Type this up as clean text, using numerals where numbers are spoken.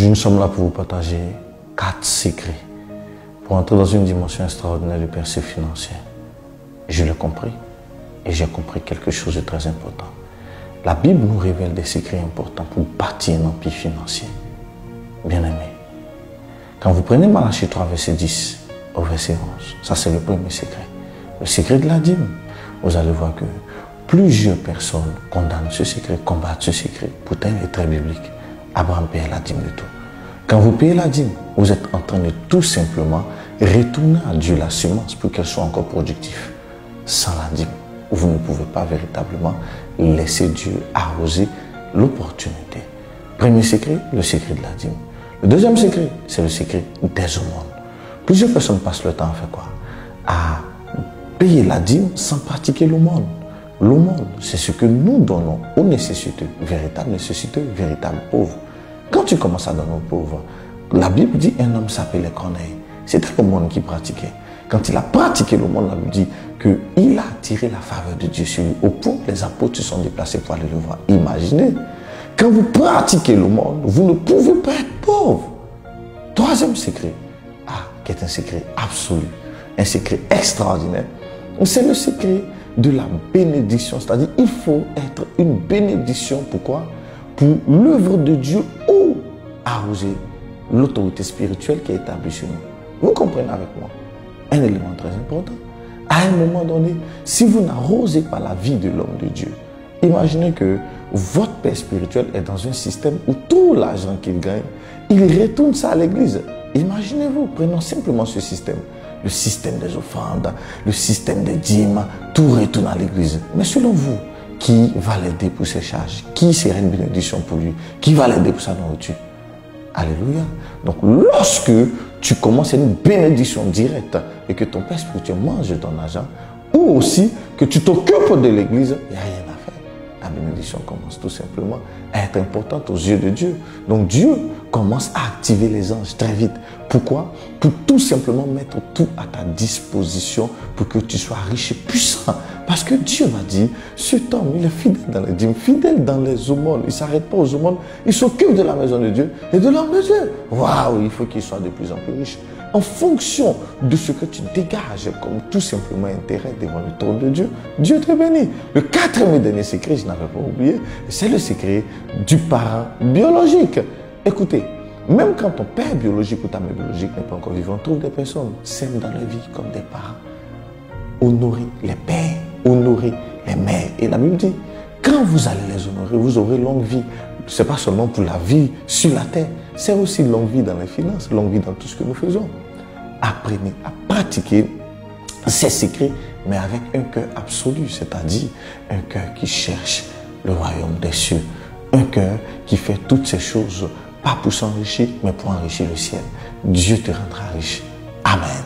Aujourd'hui, nous sommes là pour vous partager 4 secrets pour entrer dans une dimension extraordinaire du percée financier. Je l'ai compris et j'ai compris quelque chose de très important. La Bible nous révèle des secrets importants pour bâtir un empire financier. Bien-aimés, quand vous prenez Malachie 3, verset 10 au verset 11, ça c'est le premier secret. Le secret de la dîme. Vous allez voir que plusieurs personnes condamnent ce secret, combattent ce secret. Pourtant, il est très biblique. Abraham paye la dîme de tout. Quand vous payez la dîme, vous êtes en train de tout simplement retourner à Dieu la semence pour qu'elle soit encore productive. Sans la dîme, vous ne pouvez pas véritablement laisser Dieu arroser l'opportunité. Premier secret, le secret de la dîme. Le deuxième secret, c'est le secret des aumônes. Plusieurs personnes passent le temps à faire quoi? À payer la dîme sans pratiquer l'aumône. L'aumône, c'est ce que nous donnons aux nécessiteux, véritables pauvres. Quand tu commences à donner aux pauvres, la Bible dit un homme s'appelait Corneille. C'était l'aumône qui pratiquait. Quand il a pratiqué l'aumône, la Bible dit qu'il a attiré la faveur de Dieu sur lui. Au point où les apôtres se sont déplacés pour aller le voir. Imaginez, quand vous pratiquez l'aumône, vous ne pouvez pas être pauvre. Troisième secret, qui est un secret absolu, un secret extraordinaire, c'est le secret de la bénédiction. C'est-à-dire, il faut être une bénédiction. Pourquoi? Pour l'œuvre de Dieu ou arroser l'autorité spirituelle qui est établie chez nous. Vous comprenez avec moi? Un élément très important. À un moment donné, si vous n'arrosez pas la vie de l'homme de Dieu, imaginez que votre père spirituel est dans un système où tout l'argent qu'il gagne, il retourne ça à l'église. Imaginez-vous, prenons simplement ce système. Le système des offrandes, le système des dîmes, tout retourne à l'église. Mais selon vous, qui va l'aider pour ses charges? Qui sera une bénédiction pour lui? Qui va l'aider pour sa nourriture? Alléluia. Donc lorsque tu commences à une bénédiction directe et que ton père spirituel mange ton argent, ou aussi que tu t'occupes de l'église, il n'y a rien à faire. La bénédiction commence tout simplement à être importante aux yeux de Dieu. Donc Dieu commence à activer les anges très vite. Pourquoi? Pour tout simplement mettre tout à ta disposition pour que tu sois riche et puissant. Parce que Dieu m'a dit, cet homme, il est fidèle dans les dîmes, fidèle dans les aumônes. Il ne s'arrête pas aux aumônes, il s'occupe de la maison de Dieu et de l'homme de Dieu. Waouh, il faut qu'il soit de plus en plus riche. En fonction de ce que tu dégages comme tout simplement intérêt devant le trône de Dieu, Dieu te bénit. Le quatrième et dernier secret, je n'avais pas oublié, c'est le secret du parent biologique. Écoutez, même quand ton père biologique ou ta mère biologique n'est pas encore vivant, on trouve des personnes saines dans la vie comme des parents. Honorez les pères, honorez les mères. Et la Bible dit, quand vous allez les honorer, vous aurez longue vie. Ce n'est pas seulement pour la vie sur la terre, c'est aussi longue vie dans les finances, longue vie dans tout ce que nous faisons. Apprenez à pratiquer ces secrets, mais avec un cœur absolu, c'est-à-dire un cœur qui cherche le royaume des cieux, un cœur qui fait toutes ces choses, pas pour s'enrichir, mais pour enrichir le ciel. Dieu te rendra riche. Amen.